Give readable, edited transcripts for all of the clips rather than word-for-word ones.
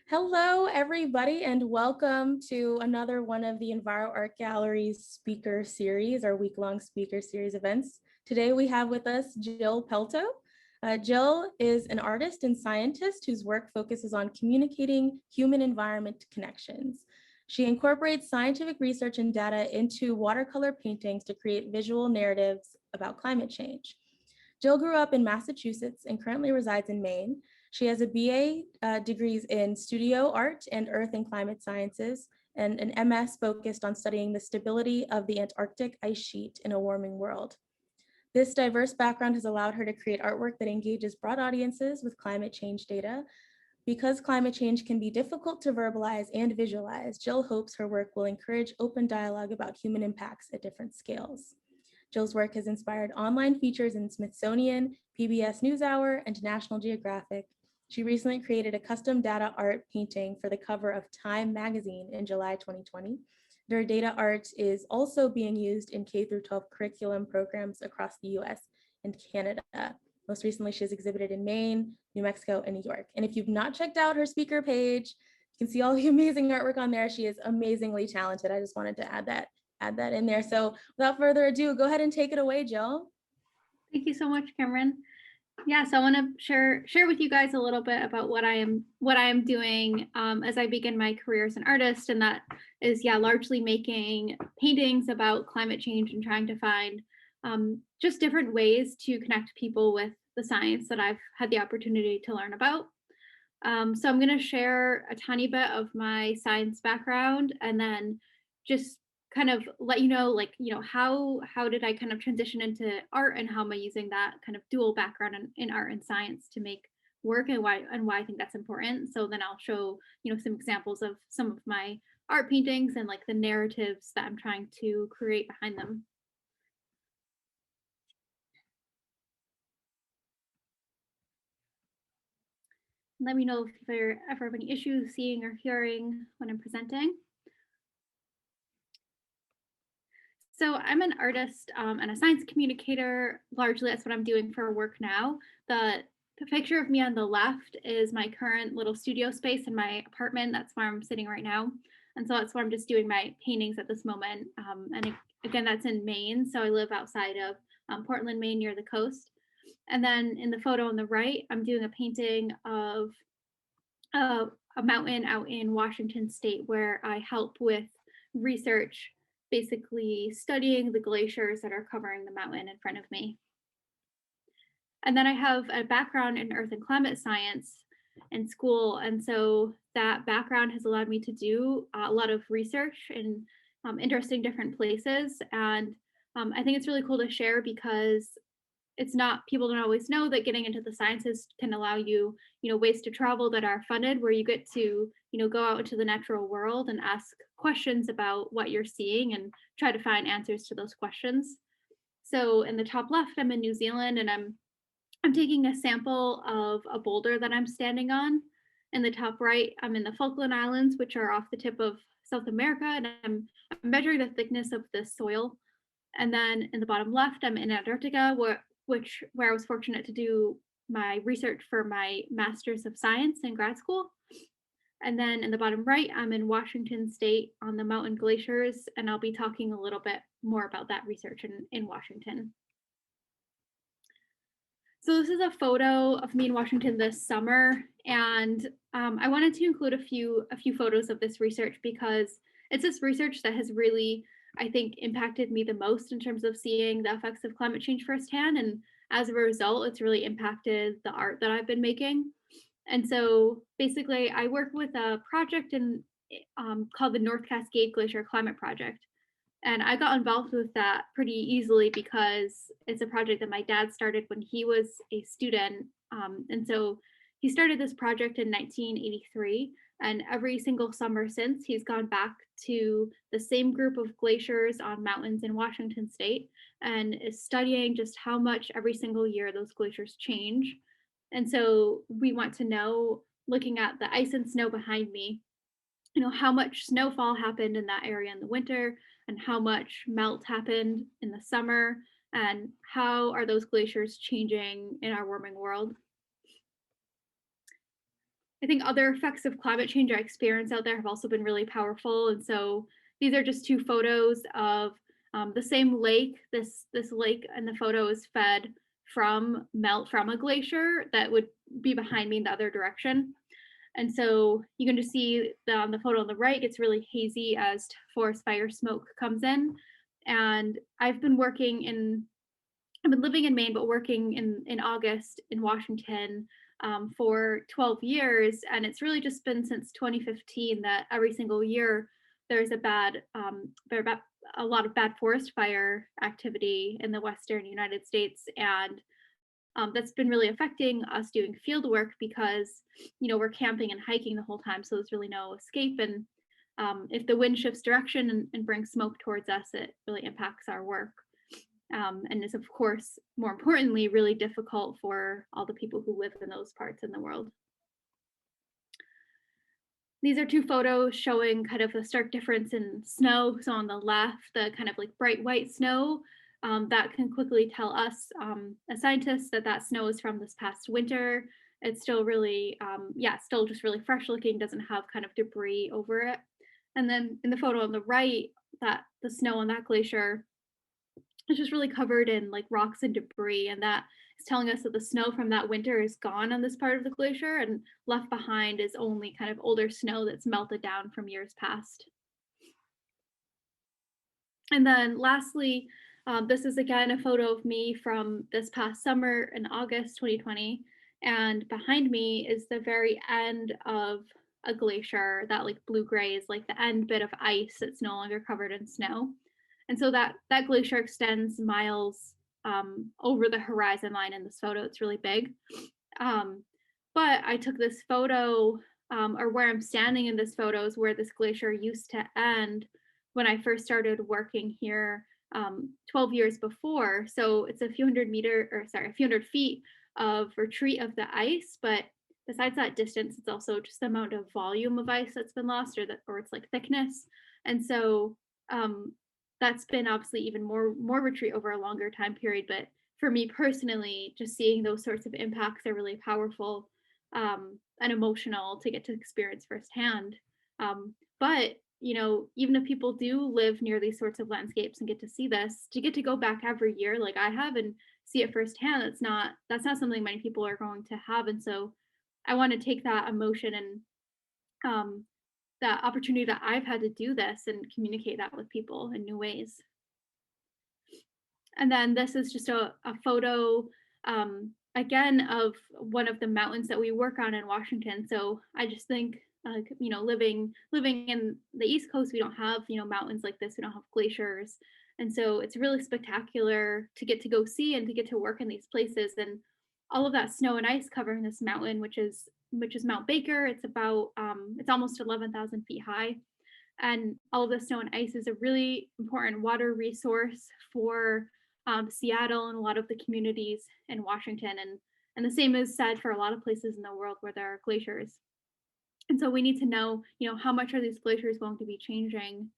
Hello, everybody, and welcome to another one of the Enviro-Art Gallery's speaker series, our week-long speaker series events. Today we have with us Jill Pelto. Jill is an artist and scientist whose work focuses on communicating human-environment connections. She incorporates scientific research and data into watercolor paintings to create visual narratives about climate change. Jill grew up in Massachusetts and currently resides in Maine. She has a BA degrees in studio art and earth and climate sciences, and an MS focused on studying the stability of the Antarctic ice sheet in a warming world. This diverse background has allowed her to create artwork that engages broad audiences with climate change data. Because climate change can be difficult to verbalize and visualize, Jill hopes her work will encourage open dialogue about human impacts at different scales. Jill's work has inspired online features in Smithsonian, PBS NewsHour, and National Geographic. She recently created a custom data art painting for the cover of Time magazine in July 2020. Their data art is also being used in K-12 curriculum programs across the US and Canada. Most recently, she has exhibited in Maine, New Mexico, and New York. And if you've not checked out her speaker page, you can see all the amazing artwork on there. She is amazingly talented. I just wanted to add that in there. So without further ado, go ahead and take it away, Jill. Thank you so much, Cameron. Yeah, so I want to share with you guys a little bit about what I am doing as I begin my career as an artist, and that is largely making paintings about climate change and trying to find just different ways to connect people with the science that I've had the opportunity to learn about. So I'm going to share a tiny bit of my science background, and then just kind of let you know, how did I kind of transition into art, and how am I using that kind of dual background in art and science to make work, and why I think that's important. So then I'll show some examples of some of my art paintings and like the narratives that I'm trying to create behind them. Let me know if there ever have any issues seeing or hearing when I'm presenting. So I'm an artist and a science communicator. Largely, that's what I'm doing for work now. The picture of me on the left is my current little studio space in my apartment. That's where I'm sitting right now. And so that's where I'm just doing my paintings at this moment. Again, that's in Maine. So I live outside of Portland, Maine, near the coast. And then in the photo on the right, I'm doing a painting of a mountain out in Washington State where I help with research, basically studying the glaciers that are covering the mountain in front of me. And then I have a background in earth and climate science in school. And so that background has allowed me to do a lot of research in interesting different places. And I think it's really cool to share because it's not, people don't always know that getting into the sciences can allow you, ways to travel that are funded, where you get to, go out into the natural world and ask questions about what you're seeing and try to find answers to those questions. So in the top left, I'm in New Zealand, and I'm taking a sample of a boulder that I'm standing on. In the top right, I'm in the Falkland Islands, which are off the tip of South America, and I'm measuring the thickness of the soil. And then in the bottom left, I'm in Antarctica, where I was fortunate to do my research for my Master's of Science in grad school. And then in the bottom right, I'm in Washington State on the mountain glaciers, and I'll be talking a little bit more about that research in Washington. So this is a photo of me in Washington this summer, and I wanted to include a few photos of this research because it's this research that has really, I think, impacted me the most in terms of seeing the effects of climate change firsthand. And as a result, it's really impacted the art that I've been making. And so basically, I work with a project called the North Cascade Glacier Climate Project. And I got involved with that pretty easily because it's a project that my dad started when he was a student. And so he started this project in 1983. And every single summer since, he's gone back to the same group of glaciers on mountains in Washington State and is studying just how much every single year those glaciers change. And so we want to know, looking at the ice and snow behind me, how much snowfall happened in that area in the winter, and how much melt happened in the summer, and how are those glaciers changing in our warming world. I think other effects of climate change I experience out there have also been really powerful. And so these are just two photos of the same lake. This lake in the photo is fed from melt from a glacier that would be behind me in the other direction. And so you can just see on the photo on the right, it's really hazy as forest fire smoke comes in. And I've been living in Maine, but working in August in Washington for 12 years. And it's really just been since 2015 that every single year there's a lot of bad forest fire activity in the Western United States. And that's been really affecting us doing field work because, we're camping and hiking the whole time. So there's really no escape. And if the wind shifts direction and brings smoke towards us, it really impacts our work. And is, of course, more importantly, really difficult for all the people who live in those parts in the world. These are two photos showing kind of a stark difference in snow. So on the left, the kind of like bright white snow, that can quickly tell us as scientists that snow is from this past winter. It's still really, still just really fresh looking, doesn't have kind of debris over it. And then in the photo on the right, that the snow on that glacier, it's just really covered in like rocks and debris, and that is telling us that the snow from that winter is gone on this part of the glacier, and left behind is only kind of older snow that's melted down from years past. And then lastly, this is again a photo of me from this past summer in August 2020, and behind me is the very end of a glacier. That like blue gray is like the end bit of ice that's no longer covered in snow. And so that glacier extends miles over the horizon line in this photo. It's really big. But I took this photo, or where I'm standing in this photo is where this glacier used to end when I first started working here 12 years before. So it's a few hundred feet of retreat of the ice. But besides that distance, it's also just the amount of volume of ice that's been lost, or its like thickness. And so that's been obviously even more retreat over a longer time period. But for me personally, just seeing those sorts of impacts are really powerful and emotional to get to experience firsthand. But even if people do live near these sorts of landscapes and get to see this, to get to go back every year like I have and see it firsthand, that's not something many people are going to have. And so I want to take that emotion and that opportunity that I've had to do this and communicate that with people in new ways. And then this is just a photo, again, of one of the mountains that we work on in Washington. So I just think, living in the East Coast, we don't have, mountains like this. We don't have glaciers. And so it's really spectacular to get to go see and to get to work in these places. And all of that snow and ice covering this mountain, which is Mount Baker. It's about it's almost 11,000 feet high, and all of the snow and ice is a really important water resource for Seattle and a lot of the communities in Washington, and the same is said for a lot of places in the world where there are glaciers. And so we need to know, how much are these glaciers going to be changing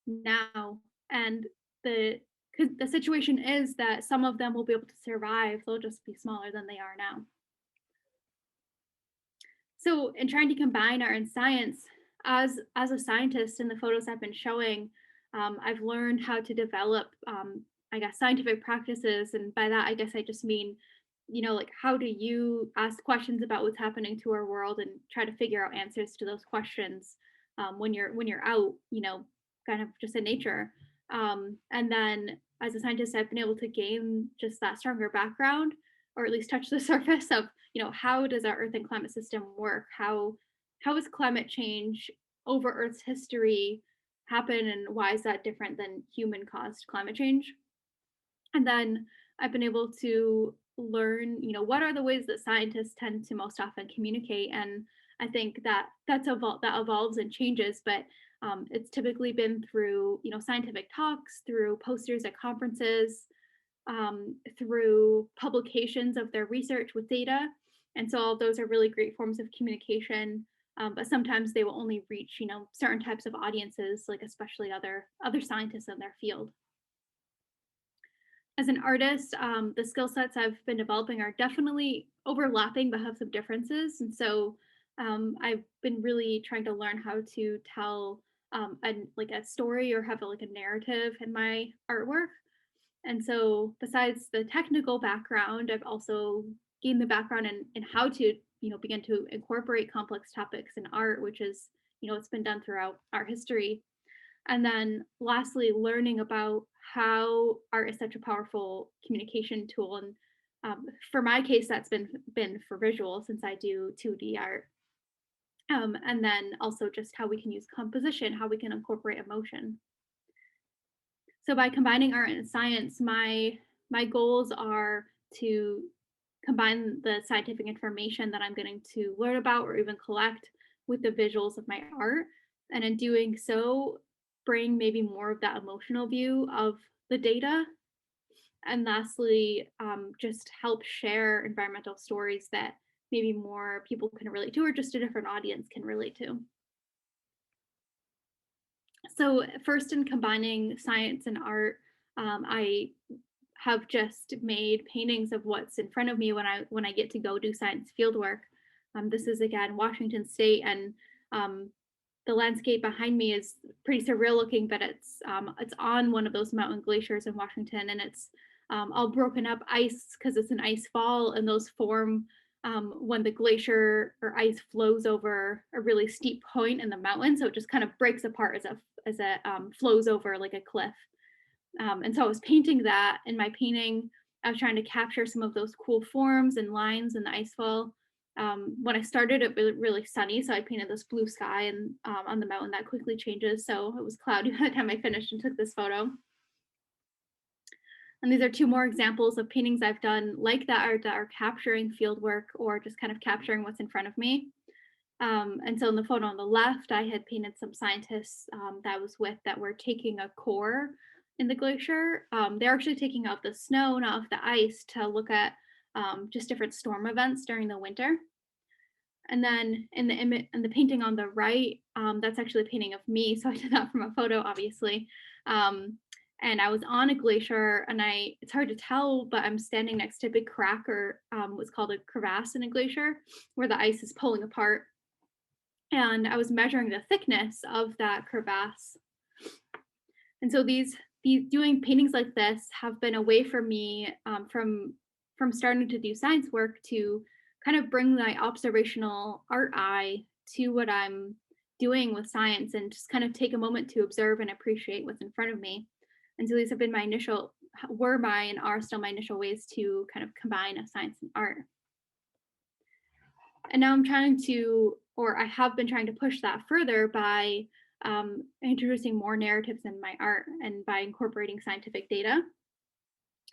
now, and because the situation is that some of them will be able to survive, they'll just be smaller than they are now. So in trying to combine art and science, as a scientist in the photos I've been showing, I've learned how to develop, I guess, scientific practices. And by that, I guess I just mean, like how do you ask questions about what's happening to our world and try to figure out answers to those questions when you're out, kind of just in nature. And then as a scientist, I've been able to gain just that stronger background, or at least touch the surface of, how does our Earth and climate system work? How is climate change over Earth's history happen, and why is that different than human caused climate change? And then I've been able to learn, what are the ways that scientists tend to most often communicate. And I think that that evolves and changes, but it's typically been through, scientific talks, through posters at conferences, through publications of their research with data. And so all of those are really great forms of communication. But sometimes they will only reach, certain types of audiences, like especially other scientists in their field. As an artist, the skill sets I've been developing are definitely overlapping but have some differences. And so I've been really trying to learn how to tell like a story or have like a narrative in my artwork. And so besides the technical background, I've also gained the background in how to, begin to incorporate complex topics in art, which is, it's been done throughout art history. And then lastly, learning about how art is such a powerful communication tool. And for my case, that's been for visual since I do 2D art. And then also just how we can use composition, how we can incorporate emotion. So by combining art and science, my goals are to combine the scientific information that I'm getting to learn about or even collect with the visuals of my art. And in doing so, bring maybe more of that emotional view of the data. And lastly, just help share environmental stories that maybe more people can relate to or just a different audience can relate to. So first, in combining science and art, I have just made paintings of what's in front of me when I get to go do science fieldwork. This is again Washington State, and the landscape behind me is pretty surreal looking, but it's on one of those mountain glaciers in Washington, and it's all broken up ice because it's an ice fall, and those form when the glacier or ice flows over a really steep point in the mountain. So it just kind of breaks apart as it flows over like a cliff. And so I was painting that in my painting. I was trying to capture some of those cool forms and lines in the icefall. When I started, it was really sunny, so I painted this blue sky and on the mountain that quickly changes. So it was cloudy by the time I finished and took this photo. And these are two more examples of paintings I've done like that are capturing field work or just kind of capturing what's in front of me. And so in the photo on the left, I had painted some scientists that I was with that were taking a core in the glacier. They're actually taking out the snow, not the ice, to look at just different storm events during the winter. And then in the painting on the right, that's actually a painting of me. So I did that from a photo, obviously. And I was on a glacier, and it's hard to tell, but I'm standing next to a big crack, or what's called a crevasse in a glacier, where the ice is pulling apart. And I was measuring the thickness of that crevasse. And so these doing paintings like this have been a way for me from starting to do science work to kind of bring my observational art eye to what I'm doing with science and just kind of take a moment to observe and appreciate what's in front of me. And so these have been and are still my initial ways to kind of combine science and art. And now I have been trying to push that further by introducing more narratives in my art and by incorporating scientific data.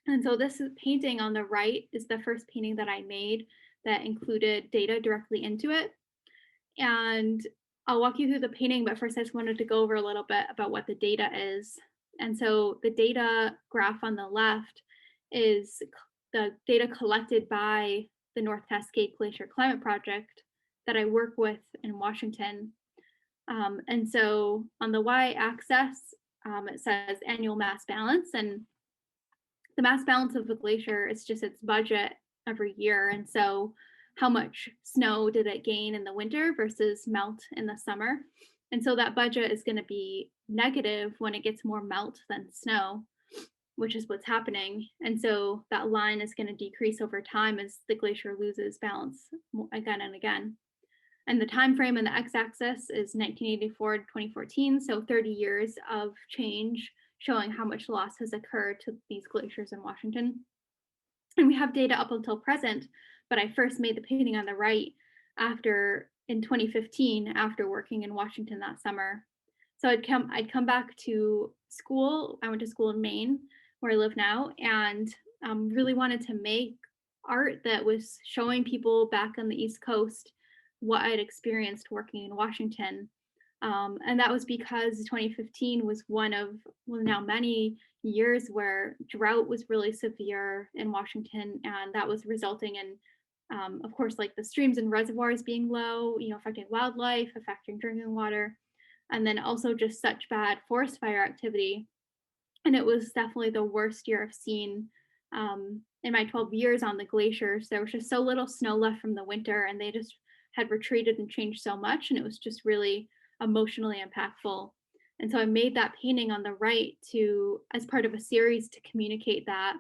And so this painting on the right is the first painting that I made that included data directly into it. And I'll walk you through the painting, but first I just wanted to go over a little bit about what the data is. And so the data graph on the left is the data collected by the North Cascade Glacier Climate Project that I work with in Washington. And so on the y-axis, it says annual mass balance, and the mass balance of the glacier is just its budget every year. And so how much snow did it gain in the winter versus melt in the summer? And so that budget is going to be negative when it gets more melt than snow, which is what's happening. And so that line is going to decrease over time as the glacier loses balance again and again. And the time frame in the x-axis is 1984 to 2014, so 30 years of change, showing how much loss has occurred to these glaciers in Washington. And we have data up until present, but I first made the painting on the right in 2015, after working in Washington that summer. So I'd come back to school. I went to school in Maine, where I live now, and really wanted to make art that was showing people back on the East Coast what I'd experienced working in Washington. And that was because 2015 was one of now many years where drought was really severe in Washington, and that was resulting in, of course, like the streams and reservoirs being low, affecting wildlife, affecting drinking water, and then also just such bad forest fire activity. And it was definitely the worst year I've seen in my 12 years on the glaciers. There was just so little snow left from the winter, and they just had retreated and changed so much, and it was just really emotionally impactful. And so I made that painting on the right to as part of a series to communicate that.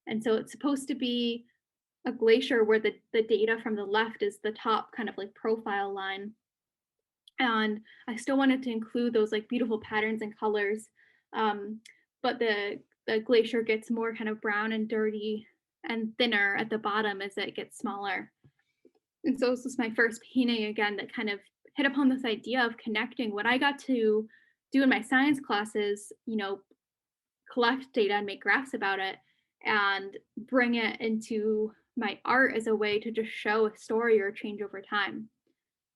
And so it's supposed to be a glacier where the data from the left is the top kind of like profile line. And I still wanted to include those like beautiful patterns and colors. Um, but the glacier gets more kind of brown and dirty and thinner at the bottom as it gets smaller. And so this was my first painting again that kind of hit upon this idea of connecting what I got to do in my science classes, collect data and make graphs about it and bring it into my art as a way to just show a story or change over time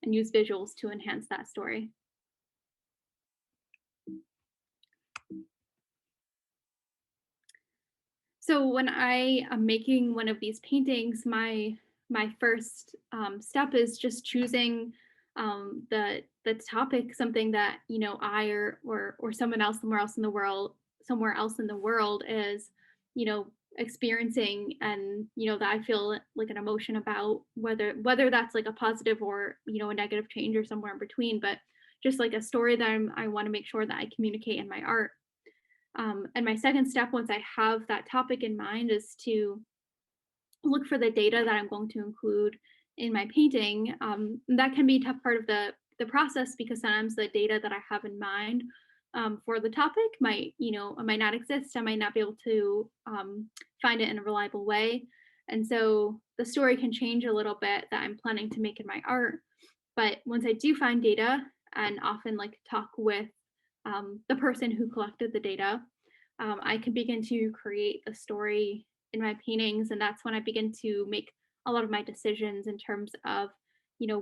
and use visuals to enhance that story. So when I am making one of these paintings, my first step is just choosing the topic, something that I or someone else somewhere else in the world is experiencing, and that I feel like an emotion about, whether that's like a positive or a negative change or somewhere in between, but just like a story that I want to make sure that I communicate in my art. And my second step, once I have that topic in mind, is to look for the data that I'm going to include in my painting. That can be a tough part of the process, because sometimes the data that I have in mind for the topic might not exist. I might not be able to find it in a reliable way. And so the story can change a little bit that I'm planning to make in my art. But once I do find data, and often like talk with the person who collected the data, I can begin to create a story in my paintings. And that's when I begin to make a lot of my decisions in terms of,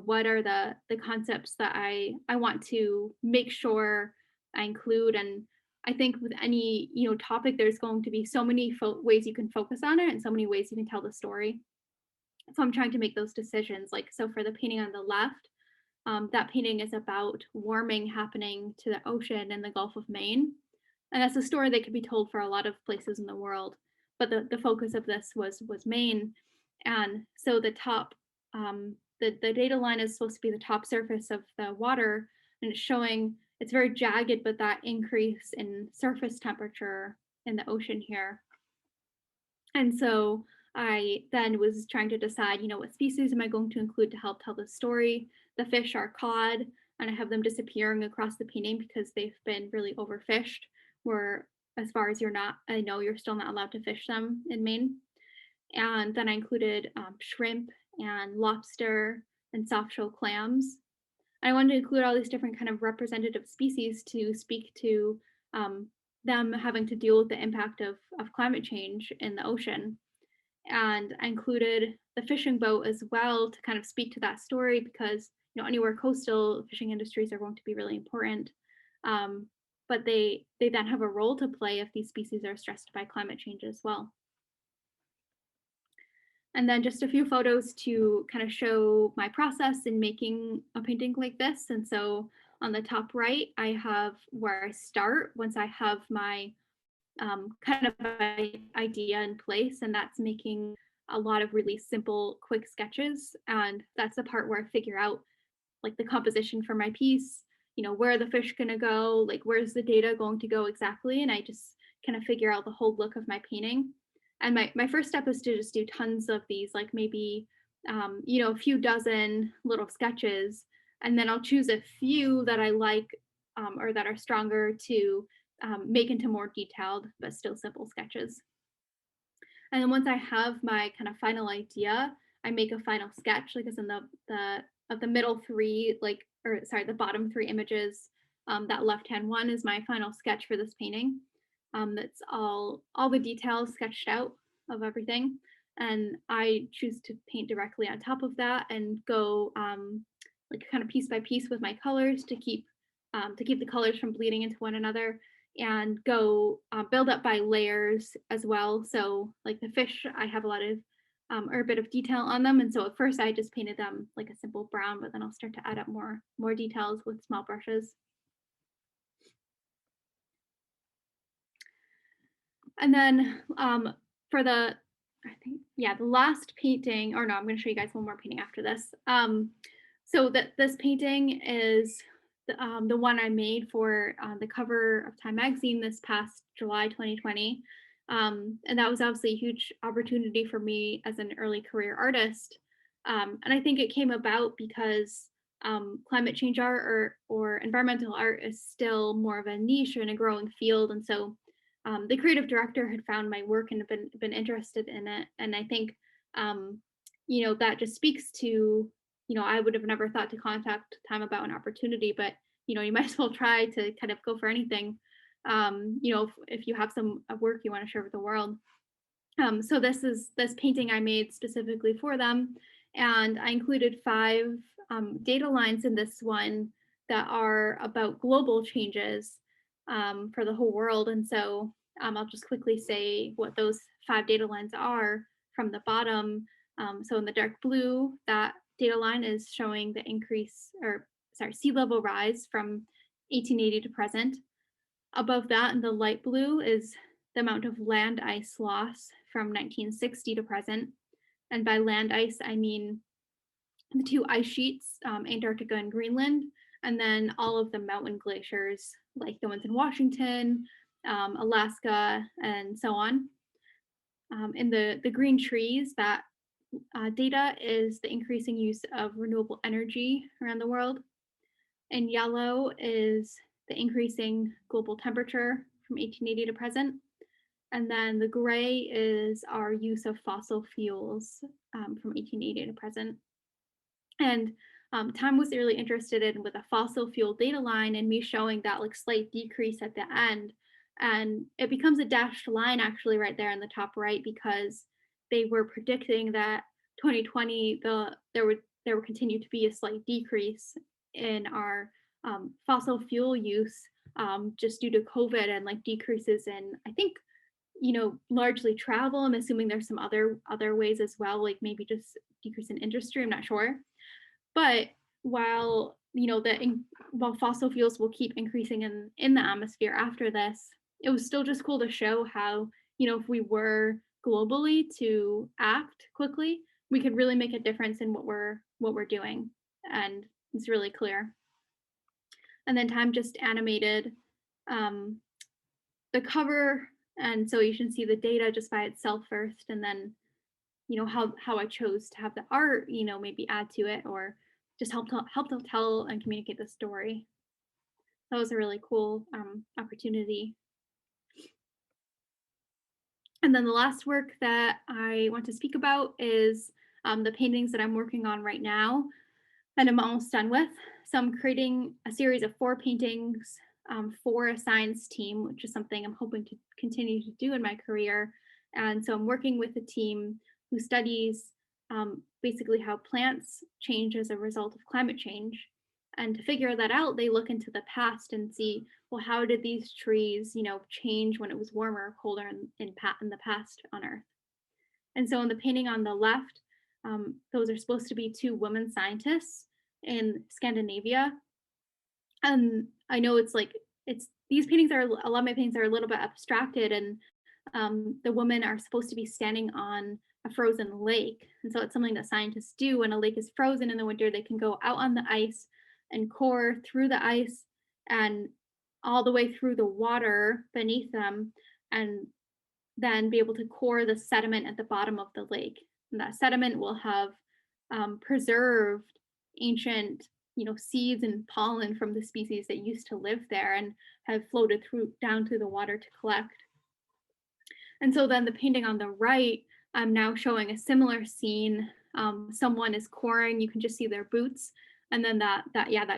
what are the concepts that I want to make sure I include. And I think with any, topic, there's going to be so many ways you can focus on it and so many ways you can tell the story. So I'm trying to make those decisions. Like, so for the painting on the left, that painting is about warming happening to the ocean in the Gulf of Maine. And that's a story that could be told for a lot of places in the world. But the focus of this was Maine. And so the top, the data line is supposed to be the top surface of the water. And it's showing it's very jagged, but that increase in surface temperature in the ocean here. And so I then was trying to decide, what species am I going to include to help tell the story? The fish are cod, and I have them disappearing across the painting because they've been really overfished. Where, as far as I know you're still not allowed to fish them in Maine. And then I included shrimp and lobster and soft-shell clams. I wanted to include all these different kind of representative species to speak to them having to deal with the impact of climate change in the ocean. And I included the fishing boat as well to kind of speak to that story, because anywhere coastal, fishing industries are going to be really important. But they then have a role to play if these species are stressed by climate change as well. And then just a few photos to kind of show my process in making a painting like this. And so on the top right, I have where I start once I have my kind of idea in place, and that's making a lot of really simple, quick sketches. And that's the part where I figure out like the composition for my piece, where are the fish gonna go, like where's the data going to go exactly, and I just kind of figure out the whole look of my painting. And my first step is to just do tons of these, like maybe a few dozen little sketches, and then I'll choose a few that I like or that are stronger to make into more detailed but still simple sketches. And then once I have my kind of final idea, I make a final sketch, like as in the middle three, the bottom three images. That left-hand one is my final sketch for this painting. That's all the details sketched out of everything. And I choose to paint directly on top of that and go like kind of piece by piece with my colors to keep the colors from bleeding into one another, and go build up by layers as well. So like the fish, I have a lot of or a bit of detail on them. And so at first I just painted them like a simple brown, but then I'll start to add up more details with small brushes. And then for the, I think, yeah, the last painting, or no, I'm going to show you guys one more painting after this. So that this painting is the one I made for the cover of Time magazine this past July 2020. And that was obviously a huge opportunity for me as an early career artist. And I think it came about because climate change art or environmental art is still more of a niche and a growing field. And so the creative director had found my work and been interested in it. And I think, that just speaks to, I would have never thought to contact Time about an opportunity, but you might as well try to kind of go for anything. If you have some work you want to share with the world. So this painting I made specifically for them, and I included 5 data lines in this one that are about global changes for the whole world. And so I'll just quickly say what those 5 data lines are from the bottom. So in the dark blue, that data line is showing the sea level rise from 1880 to present. Above that, in the light blue, is the amount of land ice loss from 1960 to present. And by land ice, I mean the 2 ice sheets, Antarctica and Greenland, and then all of the mountain glaciers, like the ones in Washington, Alaska, and so on. In the green trees, that data is the increasing use of renewable energy around the world. And yellow is the increasing global temperature from 1880 to present. And then the gray is our use of fossil fuels from 1880 to present. And Time was really interested in with a fossil fuel data line and me showing that like slight decrease at the end. And it becomes a dashed line actually right there in the top right, because they were predicting that 2020 there would continue to be a slight decrease in our fossil fuel use just due to COVID, and like decreases in, I think, largely travel. I'm assuming there's some other ways as well, like maybe just decrease in industry. I'm not sure. But while while fossil fuels will keep increasing in the atmosphere after this, it was still just cool to show how, if we were globally to act quickly, we could really make a difference in what we're doing. And it's really clear. And then Time just animated the cover, and so you can see the data just by itself first, and then how I chose to have the art maybe add to it, or just help to tell and communicate the story. That was a really cool opportunity. And then the last work that I want to speak about is the paintings that I'm working on right now and I'm almost done with. So I'm creating a series of 4 paintings for a science team, which is something I'm hoping to continue to do in my career. And so I'm working with a team who studies basically how plants change as a result of climate change. And to figure that out, they look into the past and see, well, how did these trees, change when it was warmer or colder in the past on Earth? And so in the painting on the left, those are supposed to be 2 women scientists in Scandinavia. And I know it's these paintings a lot of my paintings are a little bit abstracted, and the women are supposed to be standing on a frozen lake. And so it's something that scientists do when a lake is frozen in the winter. They can go out on the ice and core through the ice and all the way through the water beneath them, and then be able to core the sediment at the bottom of the lake. And that sediment will have preserved ancient, seeds and pollen from the species that used to live there and have floated down through the water to collect. And so then the painting on the right, I'm now showing a similar scene. Someone is coring, you can just see their boots. And then that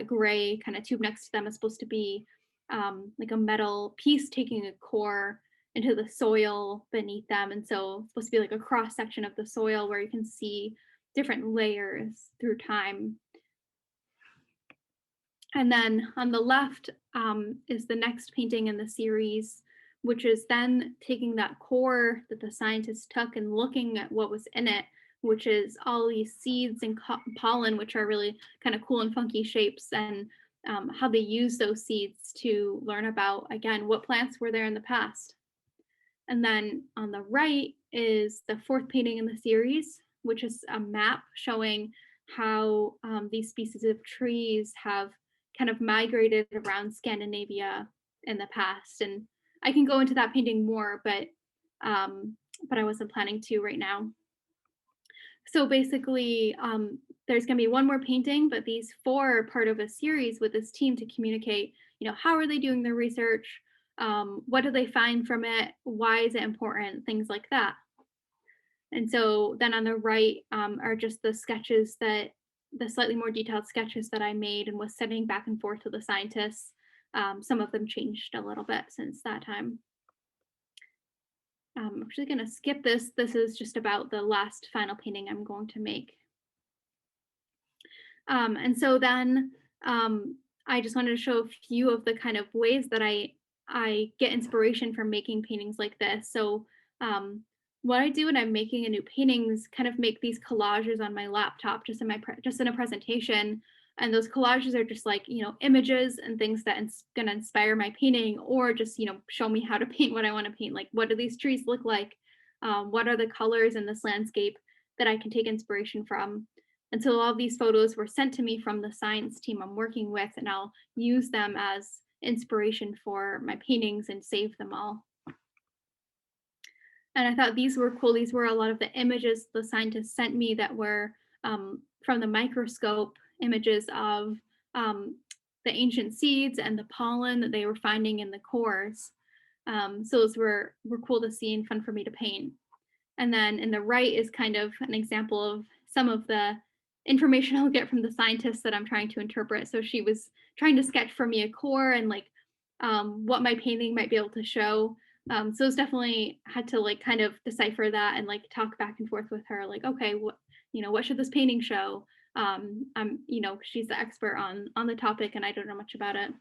gray kind of tube next to them is supposed to be like a metal piece taking a core into the soil beneath them. And so it's supposed to be like a cross section of the soil where you can see different layers through time. And then on the left is the next painting in the series, which is then taking that core that the scientists took and looking at what was in it, which is all these seeds and pollen, which are really kind of cool and funky shapes, and how they use those seeds to learn about, again, what plants were there in the past. And then on the right is the 4th painting in the series, which is a map showing how these species of trees have kind of migrated around Scandinavia in the past. And I can go into that painting more, but I wasn't planning to right now. So basically, there's going to be one more painting, but these four are part of a series with this team to communicate, how are they doing their research? What do they find from it? Why is it important? Things like that. And so then on the right are just the slightly more detailed sketches that I made and was sending back and forth to the scientists. Some of them changed a little bit since that time. I'm actually going to skip this. This is just about the last final painting I'm going to make. And so then I just wanted to show a few of the kind of ways that I get inspiration from making paintings like this. So what I do when I'm making a new painting is kind of make these collages on my laptop, just in a presentation. And those collages are just like, images and things that going to inspire my painting, or just, show me how to paint what I want to paint. Like, what do these trees look like? What are the colors in this landscape that I can take inspiration from? And so all of these photos were sent to me from the science team I'm working with, and I'll use them as inspiration for my paintings and save them all. And I thought these were cool. These were a lot of the images the scientists sent me that were from the microscope, images of the ancient seeds and the pollen that they were finding in the cores. So those were cool to see and fun for me to paint. And then in the right is kind of an example of some of the information I'll get from the scientists that I'm trying to interpret. So she was trying to sketch for me a core and like what my painting might be able to show. So it's definitely had to like kind of decipher that and like talk back and forth with her, like, okay, what should this painting show? She's the expert on the topic and I don't know much about it.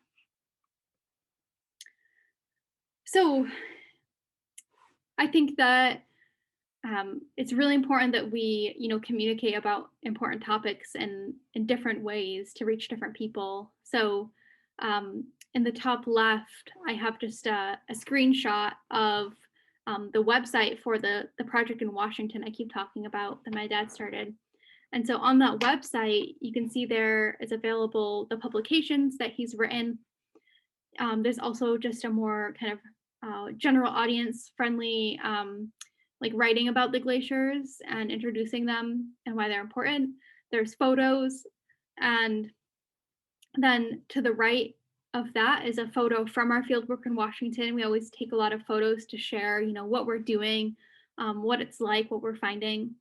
So I think that it's really important that we, communicate about important topics in different ways to reach different people. So in the top left, I have just a screenshot of the website for the project in Washington I keep talking about that my dad started. And so on that website, you can see there is available the publications that he's written. There's also just a more kind of general audience friendly like writing about the glaciers and introducing them and why they're important. There's photos, and then to the right of that is a photo from our fieldwork in Washington. We always take a lot of photos to share, what we're doing, what it's like, what we're finding.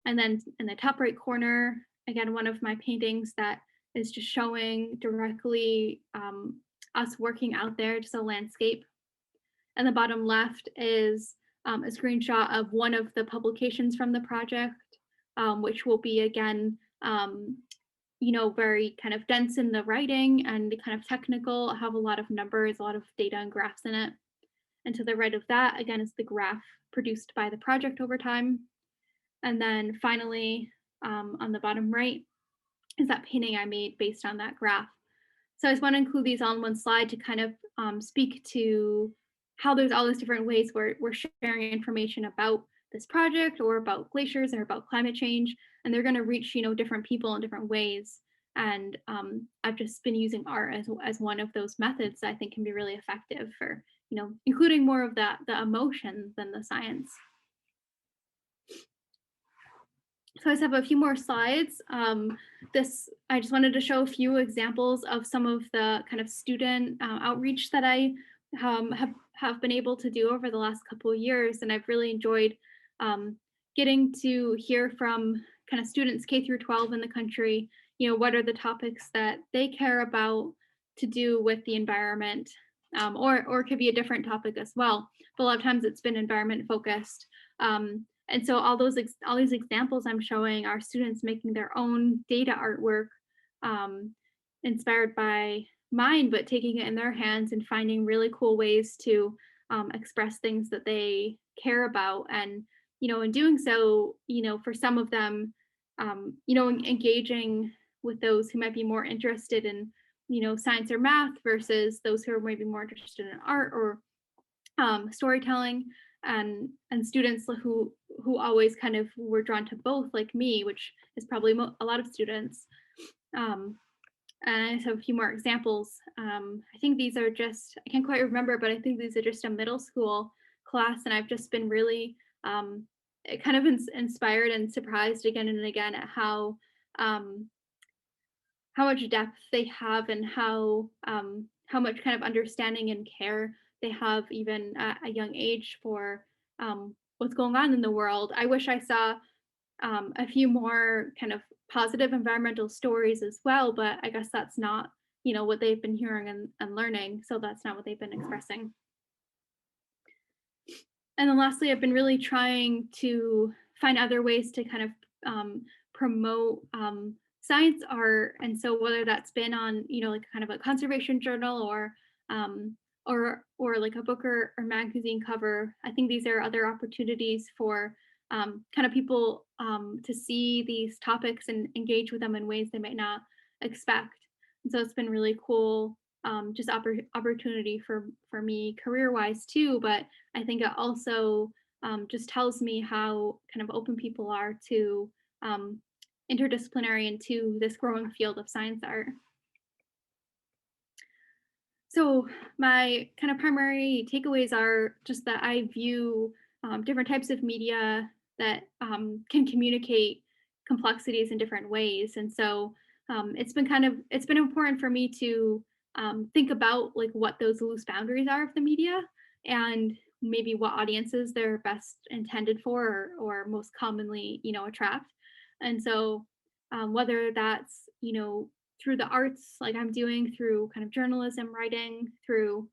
And then in the top right corner, again, one of my paintings that is just showing directly us working out there, just a landscape. And the bottom left is a screenshot of one of the publications from the project, which will be, again, very kind of dense in the writing and kind of technical, have a lot of numbers, a lot of data and graphs in it. And to the right of that, again, is the graph produced by the project over time. And then finally, on the bottom right, is that painting I made based on that graph. So I just want to include these on one slide to kind of speak to how there's all these different ways where we're sharing information about this project or about glaciers or about climate change, and they're going to reach different people in different ways. And I've just been using art as one of those methods that I think can be really effective for including more of the emotion than the science. So I just have a few more slides. I just wanted to show a few examples of some of the kind of student outreach that I have been able to do over the last couple of years, and I've really enjoyed getting to hear from kind of students K through 12 in the country. What are the topics that they care about to do with the environment, or it could be a different topic as well. But a lot of times it's been environment focused. And so all these examples I'm showing are students making their own data artwork inspired by mine, but taking it in their hands and finding really cool ways to express things that they care about. And, in doing so, for some of them, engaging with those who might be more interested in, science or math versus those who are maybe more interested in art or storytelling, and students who who always kind of were drawn to both, like me, which is probably a lot of students. Um, and I have a few more examples. I think these are just, I can't quite remember, but I think these are just a middle school class. And I've just been really kind of inspired and surprised again and again at um, how much depth they have and how much kind of understanding and care they have even at a young age for what's going on in the world. I wish I saw a few more kind of positive environmental stories as well, but I guess that's not, what they've been hearing and learning. So that's not what they've been expressing. And then lastly, I've been really trying to find other ways to kind of promote science art. And so whether that's been on, like kind of a conservation journal um, or like a book or magazine cover, I think these are other opportunities for kind of people to see these topics and engage with them in ways they might not expect. And so it's been really cool, just opportunity for me career wise too. But I think it also just tells me how kind of open people are to interdisciplinary and to this growing field of science art. So my kind of primary takeaways are just that I view different types of media that can communicate complexities in different ways. And so it's been important for me to think about like what those loose boundaries are of the media and maybe what audiences they're best intended for or most commonly, attract. And so whether that's, through the arts, like I'm doing through kind of journalism, writing, through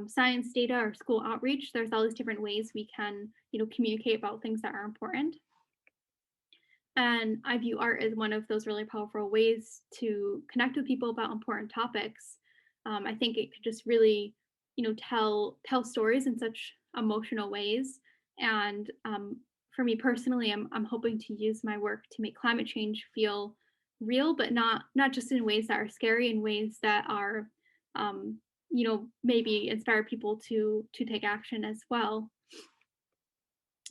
science data or school outreach, there's all these different ways we can, communicate about things that are important. And I view art as one of those really powerful ways to connect with people about important topics. I think it could just really, tell stories in such emotional ways. And for me personally, I'm hoping to use my work to make climate change feel real, but not just in ways that are scary, in ways that are, maybe inspire people to take action as well.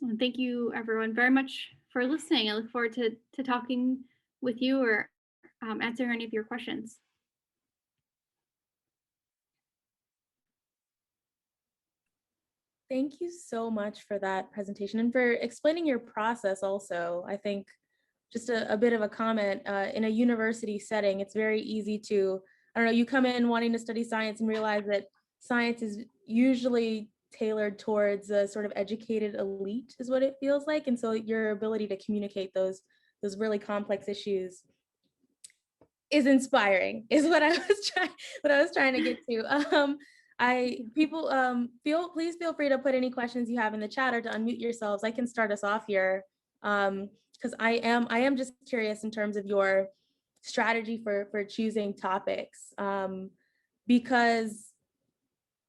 And thank you everyone very much for listening. I look forward to talking with you or answering any of your questions. Thank you so much for that presentation and for explaining your process also. I think just a bit of a comment, in a university setting, it's very easy to, I don't know, you come in wanting to study science and realize that science is usually tailored towards a sort of educated elite is what it feels like. And so your ability to communicate those really complex issues is inspiring, is what I was trying to get to. Please feel free to put any questions you have in the chat or to unmute yourselves. I can start us off here. Because I am just curious in terms of your strategy for choosing topics, because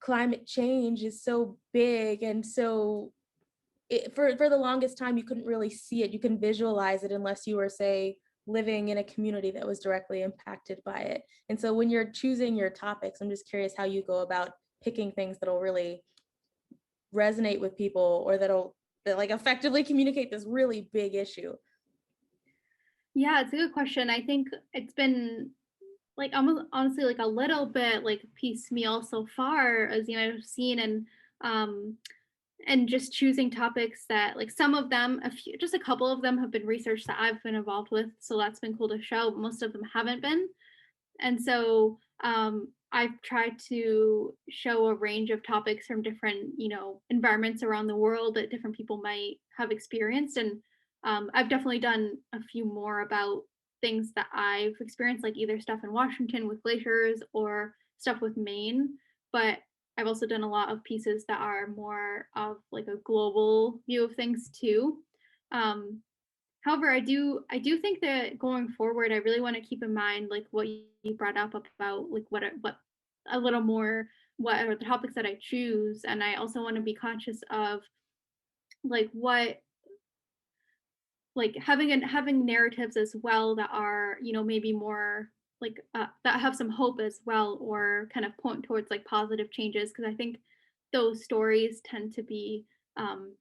climate change is so big and so for the longest time you couldn't really see it, you couldn't visualize it unless you were, say, living in a community that was directly impacted by it. And so when you're choosing your topics, I'm just curious how you go about picking things that'll really resonate with people or that like effectively communicate this really big issue. Yeah, it's a good question. I think it's been like almost honestly like a little bit like piecemeal so far, as I've seen, and just choosing topics that like some of them, just a couple of them have been research that I've been involved with, so that's been cool to show. But most of them haven't been, and so I've tried to show a range of topics from different, environments around the world that different people might have experienced. And I've definitely done a few more about things that I've experienced, like either stuff in Washington with glaciers or stuff with Maine. But I've also done a lot of pieces that are more of like a global view of things too. However, I do think that going forward, I really want to keep in mind like what you brought up about like what a little more what are the topics that I choose, and I also want to be conscious of like what like having narratives as well that are maybe more like that have some hope as well or kind of point towards like positive changes, because I think those stories tend to be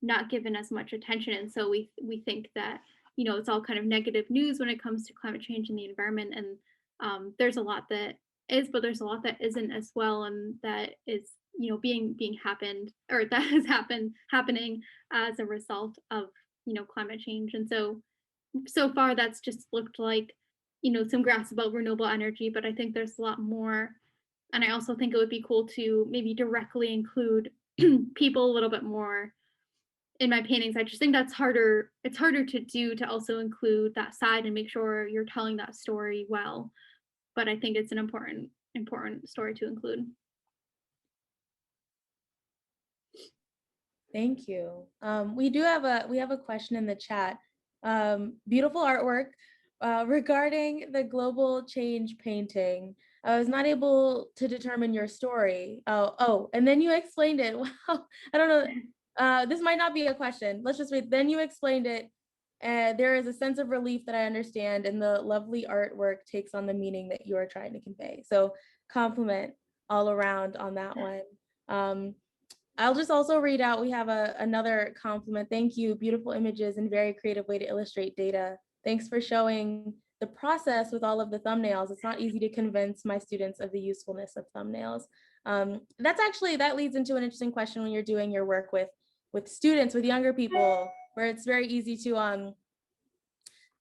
not given as much attention. And so we think that, it's all kind of negative news when it comes to climate change and the environment. And there's a lot that is, but there's a lot that isn't as well, and that is, being happened, or that has happening as a result of, climate change. And so far that's just looked like, some grasp about renewable energy, but I think there's a lot more. And I also think it would be cool to maybe directly include people a little bit more in my paintings. I just think that's harder. It's harder to do, to also include that side and make sure you're telling that story well. But I think it's an important story to include. Thank you. We have a question in the chat. Beautiful artwork regarding the global change painting. I was not able to determine your story. Oh, and then you explained it. Wow, I don't know. This might not be a question. Let's just read. Then you explained it. There is a sense of relief that I understand, and the lovely artwork takes on the meaning that you are trying to convey. So compliment all around on that one. I'll just also read out, we have another compliment. Thank you, beautiful images and very creative way to illustrate data. Thanks for showing the process with all of the thumbnails. It's not easy to convince my students of the usefulness of thumbnails. That leads into an interesting question when you're doing your work with students, with younger people, where it's very easy to,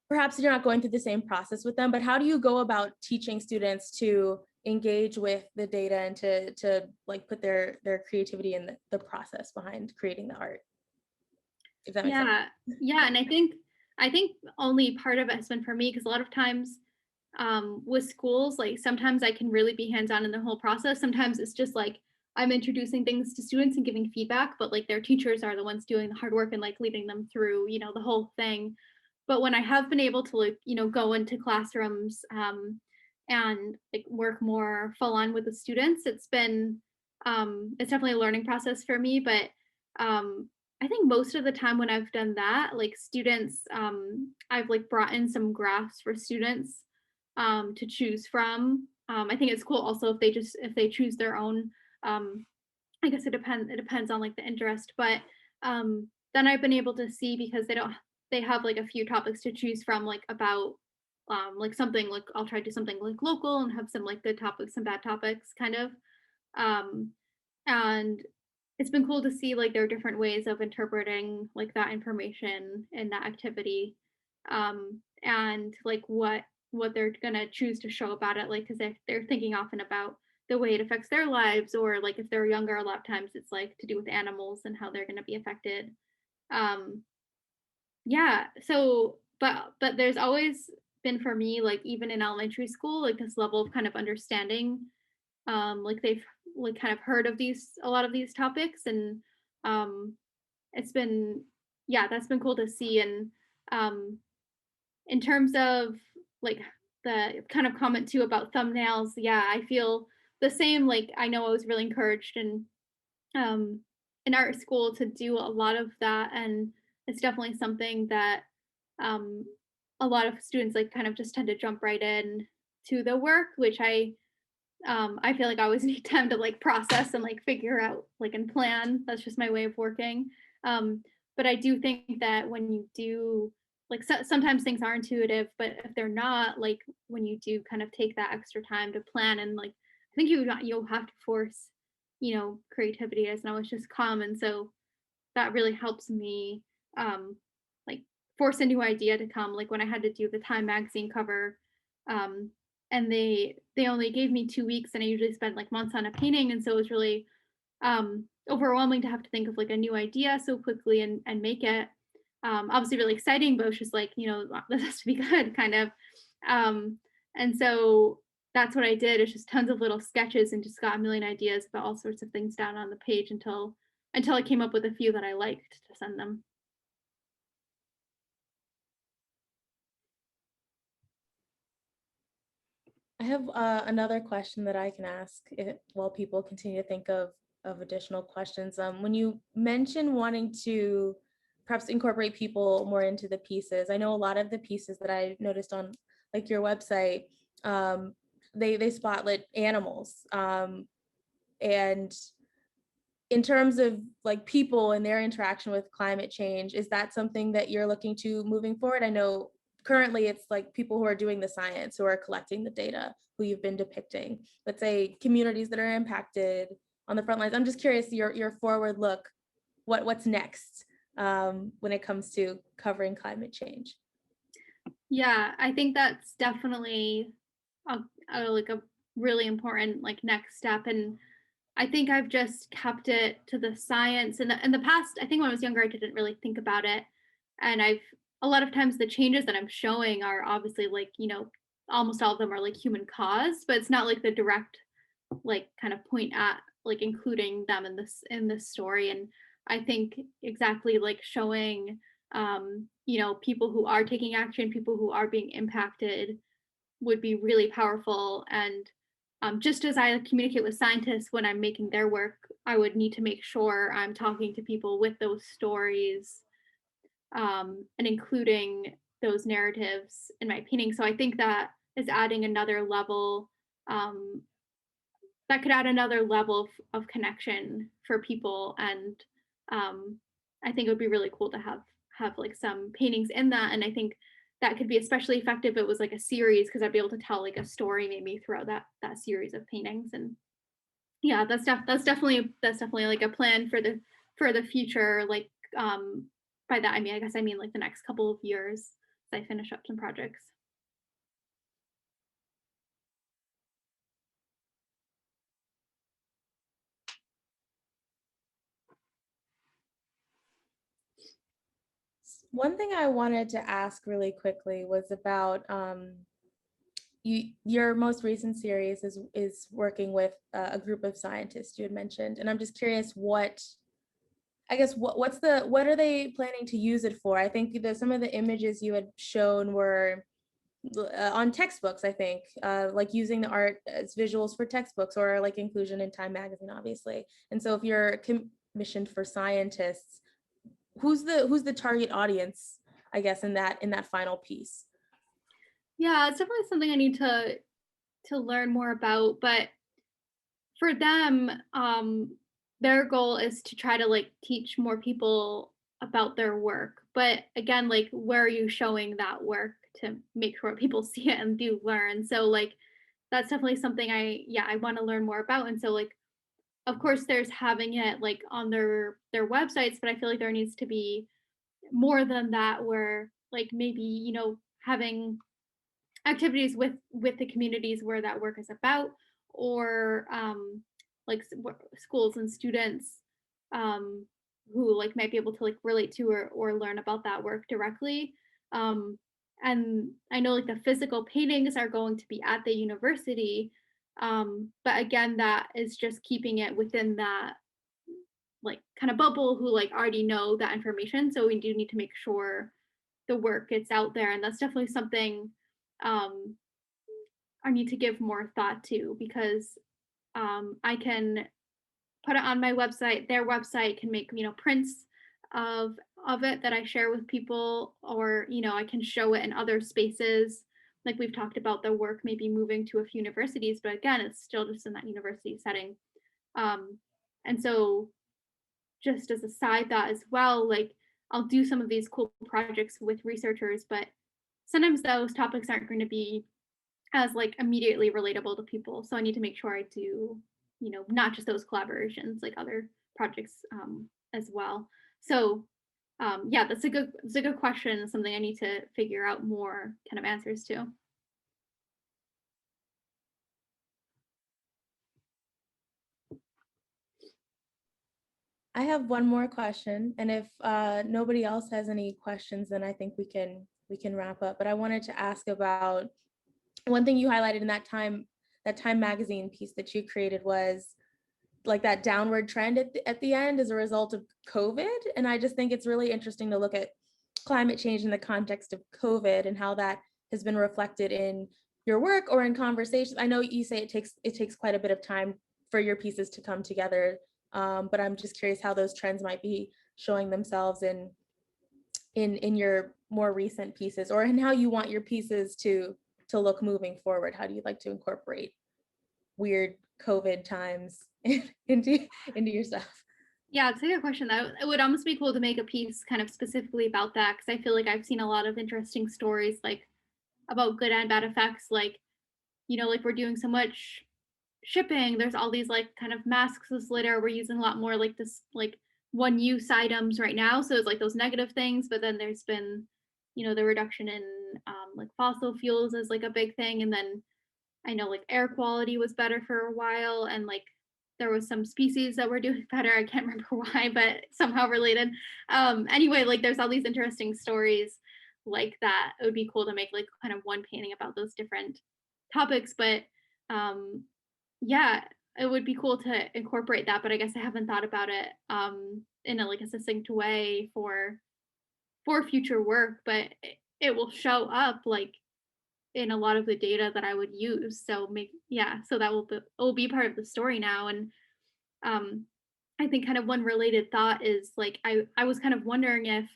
perhaps you're not going through the same process with them, but how do you go about teaching students to engage with the data and to like put their creativity in the process behind creating the art, if that makes sense? Yeah, and I think only part of it has been for me, because a lot of times with schools, like sometimes I can really be hands-on in the whole process. Sometimes it's just like I'm introducing things to students and giving feedback, but like their teachers are the ones doing the hard work and like leading them through, the whole thing. But when I have been able to, like, go into classrooms and like work more full on with the students, it's definitely a learning process for me. But I think most of the time when I've done that, like students, I've like brought in some graphs for students to choose from. I think it's cool also if they choose their own. I guess it depends on like the interest, but then I've been able to see, because they have like a few topics to choose from, like about like something, like I'll try to do something like local and have some like good topics, some bad topics kind of. Um and it's been cool to see like their different ways of interpreting like that information in that activity, and like what they're gonna choose to show about it, like because they're thinking often about the way it affects their lives, or like if they're younger, a lot of times it's like to do with animals and how they're going to be affected. um yeah, so but there's always been for me, like even in elementary school, like this level of kind of understanding, like they've like kind of heard of a lot of these topics. And um it's been, yeah, that's been cool to see. And um in terms of like the kind of comment too about thumbnails, yeah, I feel the same. Like I know I was really encouraged um in art school to do a lot of that, and it's definitely something that um a lot of students like kind of just tend to jump right in to the work, which I feel like I always need time to like process and like figure out like and plan. That's just my way of working. But I do think that when you do, like sometimes things are intuitive, but if they're not, like when you do kind of take that extra time to plan, and like I think you'll have to force, creativity as now it's just come. And so that really helps me like force a new idea to come. Like when I had to do the Time magazine cover, um and they only gave me 2 weeks, and I usually spend like months on a painting. And so it was really overwhelming to have to think of like a new idea so quickly and make it. Obviously really exciting, but it was just like, this has to be good kind of. And so that's what I did. It's just tons of little sketches, and just got a million ideas about all sorts of things down on the page until I came up with a few that I liked to send them. I have another question that I can ask while people continue to think of additional questions. When you mention wanting to perhaps incorporate people more into the pieces, I know a lot of the pieces that I noticed on like your website, they spotlight animals, and in terms of like people and their interaction with climate change, is that something that you're looking to moving forward? I know currently it's like people who are doing the science, who are collecting the data, who you've been depicting, let's say communities that are impacted on the front lines. I'm just curious, your forward look, what's next when it comes to covering climate change? Yeah, I think that's definitely like a really important like next step. And I think I've just kept it to the science. In the past, I think when I was younger, I didn't really think about it. And I've a lot of times the changes that I'm showing are obviously like, almost all of them are like human caused, but it's not like the direct like kind of point at like including them in this story. And I think exactly like showing people who are taking action, people who are being impacted would be really powerful. And just as I communicate with scientists when I'm making their work, I would need to make sure I'm talking to people with those stories, and including those narratives in my painting. So I think that is adding another level, um, that could add another level of connection for people. And um, I think it would be really cool to have like some paintings in that. And I think that could be especially effective if it was like a series, because I'd be able to tell like a story maybe throughout that series of paintings. And yeah, that's definitely like a plan for the future. Like by that I guess I mean like the next couple of years as I finish up some projects. One thing I wanted to ask really quickly was about your most recent series is working with a group of scientists you had mentioned, and I'm just curious what are they planning to use it for? I think some of the images you had shown were on textbooks, I think, like using the art as visuals for textbooks or like inclusion in Time magazine, obviously. And so if you're commissioned for scientists, who's the target audience, I guess, in that final piece? Yeah, it's definitely something I need to learn more about. But for them, their goal is to try to like teach more people about their work. But again, like where are you showing that work to make sure people see it and do learn? So like that's definitely something I want to learn more about. And so like of course there's having it like on their websites, but I feel like there needs to be more than that, where like maybe, having activities with the communities where that work is about, or like schools and students, um, who like might be able to like relate to or learn about that work directly. um, and I know like the physical paintings are going to be at the university, but again that is just keeping it within that like kind of bubble who like already know that information. So we do need to make sure the work gets out there, and that's definitely something um, I need to give more thought to, because I can put it on my website. Their website can make prints of it that I share with people, or I can show it in other spaces. Like we've talked about the work maybe moving to a few universities, but again, it's still just in that university setting. Um, and so, just as a side thought as well, like I'll do some of these cool projects with researchers, but sometimes those topics aren't going to be as like immediately relatable to people. So I need to make sure I do, not just those collaborations, like other projects as well. So yeah, that's a good question. Something I need to figure out more kind of answers to. I have one more question, and if nobody else has any questions, then I think we can wrap up. But I wanted to ask about one thing you highlighted in that Time magazine piece that you created was like that downward trend at the end as a result of COVID. And I just think it's really interesting to look at climate change in the context of COVID and how that has been reflected in your work or in conversations. I know you say it takes quite a bit of time for your pieces to come together, but I'm just curious how those trends might be showing themselves in your more recent pieces, or in how you want your pieces to look moving forward. How do you like to incorporate weird COVID times into your stuff? Yeah, it's a good question. It would almost be cool to make a piece kind of specifically about that because I feel like I've seen a lot of interesting stories like about good and bad effects. Like, like we're doing so much shipping, there's all these like kind of masks this litter. We're using a lot more like this like one use items right now. So it's like those negative things, but then there's been, the reduction in like fossil fuels is like a big thing. And then I know like air quality was better for a while and like there was some species that were doing better. I can't remember why, but somehow related. Anyway, like there's all these interesting stories like that. It would be cool to make like kind of one painting about those different topics, but um yeah, it would be cool to incorporate that, but I guess I haven't thought about it in a like a succinct way for future work, but it will show up like in a lot of the data that I would use. So maybe yeah, so that will be part of the story now. And um I think kind of one related thought is like I was kind of wondering if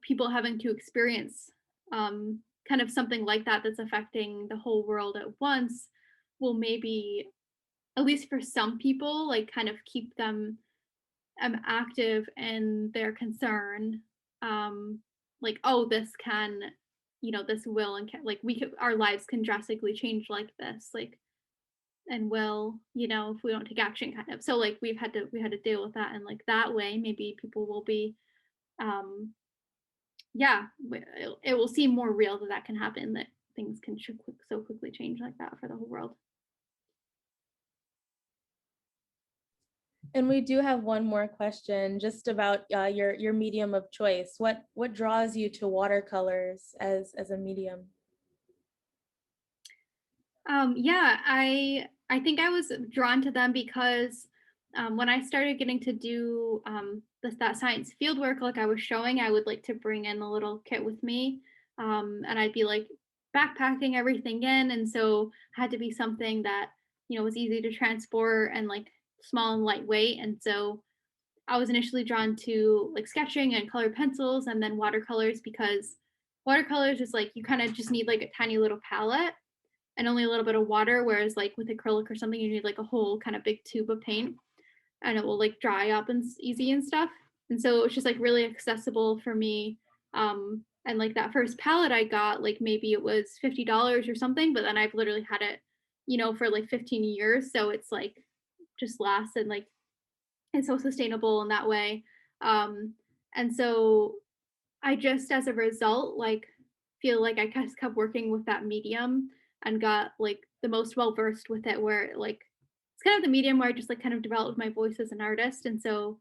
people having to experience kind of something like that that's affecting the whole world at once will maybe at least for some people like kind of keep them active in their concern um like oh this can this will and can, like we could our lives can drastically change like this like and will if we don't take action kind of so like we had to deal with that and like that way maybe people will be um yeah it will seem more real that that can happen that things can so quickly change like that for the whole world. And we do have one more question just about your medium of choice. What draws you to watercolors as a medium? Yeah, I think I was drawn to them because when I started getting to do that science field work, like I was showing, I would like to bring in a little kit with me, and I'd be like backpacking everything in, and so had to be something that was easy to transport and like small and lightweight, and so I was initially drawn to like sketching and colored pencils, and then watercolors because watercolors is like you kind of just need like a tiny little palette and only a little bit of water, whereas like with acrylic or something, you need like a whole kind of big tube of paint and it will like dry up and easy and stuff. And so it was just like really accessible for me. And like that first palette I got, like maybe it was $50 or something, but then I've literally had it, for like 15 years. So it's like just lasts and like it's so sustainable in that way. Um, and so I just as a result, like feel like I just kept working with that medium and got like the most well versed with it where like it's kind of the medium where I just like kind of developed my voice as an artist. And so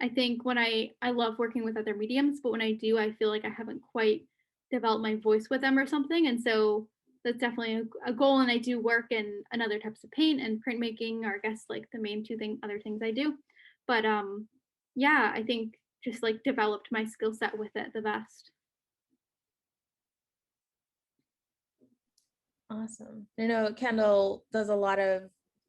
I think when I love working with other mediums, but when I do, I feel like I haven't quite developed my voice with them or something. And so that's definitely a goal. And I do work in other types of paint and printmaking, or I guess like the main other things I do. But yeah, I think just like developed my skill set with it the best. Awesome. I know Kendall does a lot of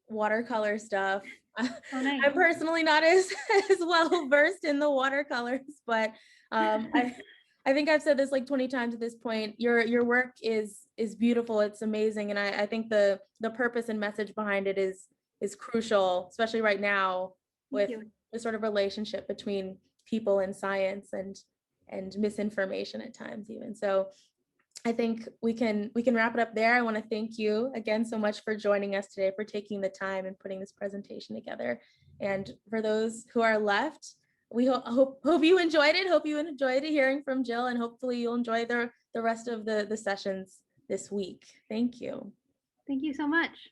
watercolor stuff. Oh, nice. I'm personally not as well versed in the watercolors, but I think I've said this like 20 times at this point. Your work is beautiful. It's amazing, and I think the purpose and message behind it is crucial, especially right now with the sort of relationship between people and science and misinformation at times even. So I think we can wrap it up there. I want to thank you again so much for joining us today, for taking the time and putting this presentation together. And for those who are left, we hope you enjoyed it. Hope you enjoyed hearing from Jill, and hopefully you'll enjoy the rest of the sessions this week. Thank you. Thank you so much.